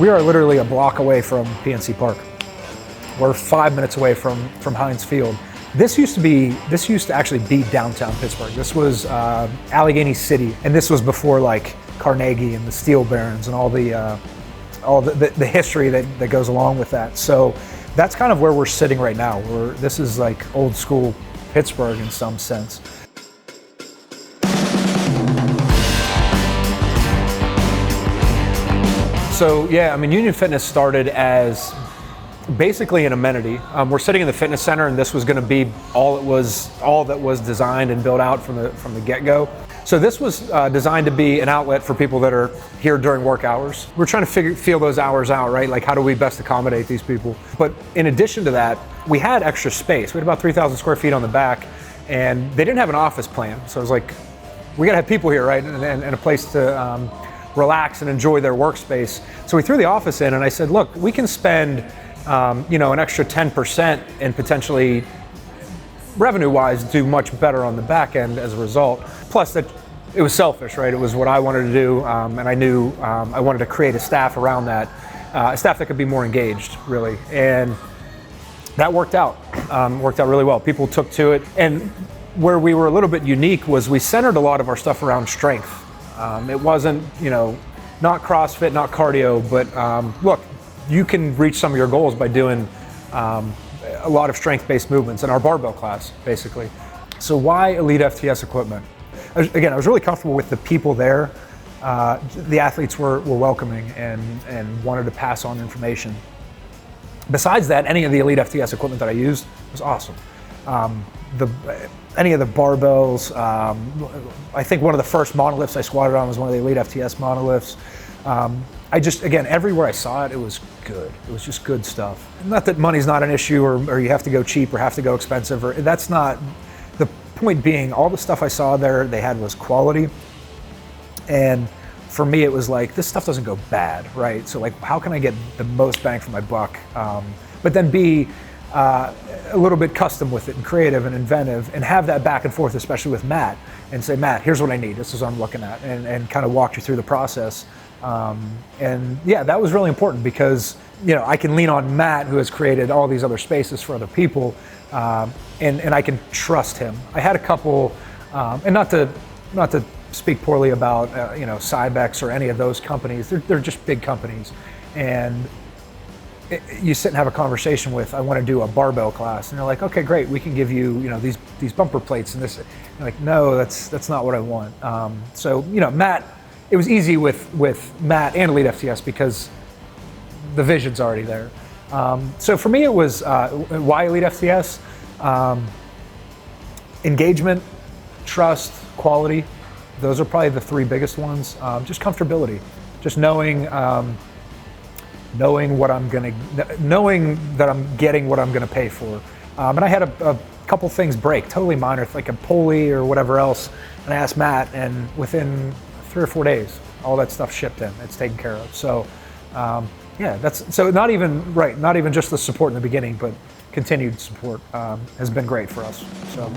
We are literally a block away from PNC Park. We're 5 minutes away from Heinz Field. This used to actually be downtown Pittsburgh. This was Allegheny City, and this was before like Carnegie and the Steel Barons and all the history that goes along with that. So that's kind of where we're sitting right now. This is like old school Pittsburgh in some sense. So yeah, I mean, Union Fitness started as basically an amenity. We're sitting in the fitness center, and this was going to be all that was designed and built out from the get-go. So this was designed to be an outlet for people that are here during work hours. We're trying to feel those hours out, right? Like, how do we best accommodate these people? But in addition to that, we had extra space. We had about 3,000 square feet on the back, and they didn't have an office plan. So it was like, we got to have people here, right? And a place to relax and enjoy their workspace. So we threw the office in, and I said, look, we can spend an extra 10% and potentially revenue-wise do much better on the back end as a result. Plus that it was selfish, right? It was what I wanted to do, and I knew I wanted to create a staff around that, a staff that could be more engaged, really. And that worked out really well. People took to it. And where we were a little bit unique was we centered a lot of our stuff around strength. It wasn't, not CrossFit, not cardio, but look, you can reach some of your goals by doing a lot of strength-based movements in our barbell class, basically. So why Elite FTS equipment? Again, I was really comfortable with the people there. The athletes were welcoming and wanted to pass on information. Besides that, any of the Elite FTS equipment that I used was awesome. Any of the barbells, I think one of the first monoliths I squatted on was one of the Elite FTS monoliths. Again, everywhere I saw it, it was good. It was just good stuff. Not that money's not an issue or you have to go cheap or have to go expensive, or that's not, the point being, all the stuff I saw there they had was quality. And for me, it was like, this stuff doesn't go bad, right? So like, how can I get the most bang for my buck? But then be a little bit custom with it and creative and inventive, and have that back and forth, especially with Matt, and say, Matt, here's what I need. This is what I'm looking at, and kind of walk you through the process. And yeah, that was really important because, I can lean on Matt, who has created all these other spaces for other people, and I can trust him. I had a couple, and not to speak poorly about, Cybex or any of those companies. They're just big companies. And you sit and have a conversation with, I want to do a barbell class, and they're like, okay, great, we can give you, these bumper plates and this. And like, no, that's not what I want. So, Matt, it was easy with Matt and Elite FTS because the vision's already there. So for me, it was why Elite FTS? Engagement, trust, quality. Those are probably the three biggest ones. Just comfortability, just knowing that I'm getting what I'm gonna pay for. And I had a couple things break, totally minor, like a pulley or whatever else. And I asked Matt, and within 3 or 4 days, all that stuff shipped in. It's taken care of. So, not even just the support in the beginning, but continued support has been great for us. So.